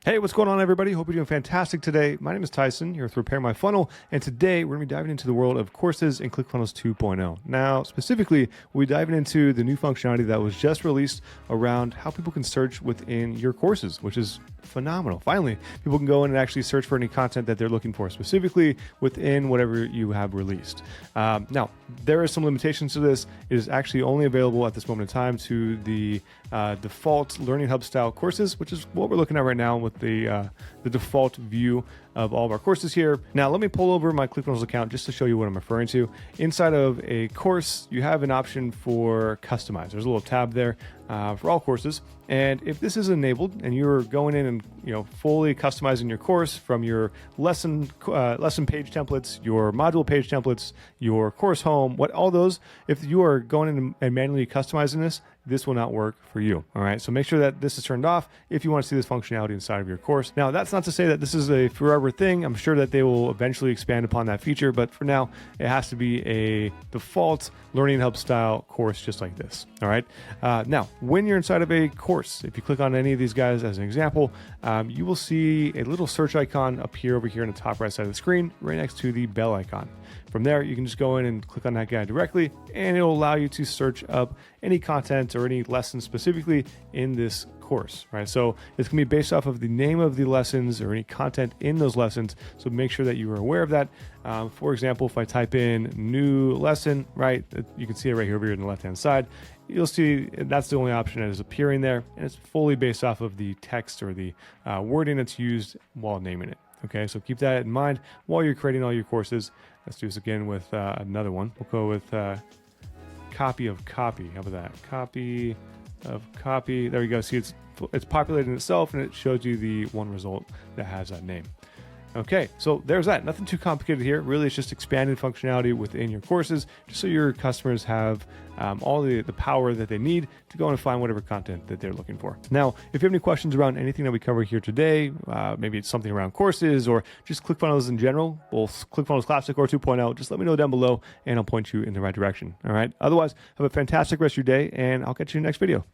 Hey, what's going on, everybody? Hope you're doing fantastic today. My name is Tyson, here with Repair My Funnel, and today we're going to be diving into the world of courses in ClickFunnels 2.0. Now, specifically, we're diving into the new functionality that was just released around how people can search within your courses, which is phenomenal. Finally, people can go in and actually search for any content that they're looking for, specifically within whatever you have released. Now, there are some limitations to this. It is actually only available at this moment in time to the default Learning Hub style courses, which is what we're looking at right now with the default view of all of our courses here. Now, let me pull over my ClickFunnels account just to show you what I'm referring to. Inside of a course, you have an option for customize. There's a little tab there for all courses. And if this is enabled and you're going in and fully customizing your course from your lesson page templates, your module page templates, your course home, all those, if you are going in and manually customizing this will not work for you. All right. So make sure that this is turned off if you want to see this functionality inside of your course. Now, that's not to say that this is a forever thing. I'm sure that they will eventually expand upon that feature, but for now, it has to be a default Learning Hub style course just like this. All right. Now, when you're inside of a course, if you click on any of these guys as an example, you will see a little search icon appear over here in the top right side of the screen, right next to the bell icon. From there, you can just go in and click on that guy directly, and it'll allow you to search up any content or any lessons specifically in this course, right? So it's gonna be based off of the name of the lessons or any content in those lessons. So make sure that you are aware of that. For example, if I type in new lesson, right, you can see it right here over here on the left-hand side. You'll see that's the only option that is appearing there, and it's fully based off of the text or the wording that's used while naming it. Okay, so keep that in mind while you're creating all your courses. Let's do this again with another one. We'll go with copy of copy. How about that? Copy of copy. There you go. See, it's populating itself, and it shows you the one result that has that name. Okay, so there's that. Nothing too complicated here. Really, it's just expanded functionality within your courses, just so your customers have all the power that they need to go and find whatever content that they're looking for. Now, if you have any questions around anything that we cover here today, maybe it's something around courses or just ClickFunnels in general, both ClickFunnels Classic or 2.0, just let me know down below and I'll point you in the right direction. All right. Otherwise, have a fantastic rest of your day, and I'll catch you in the next video.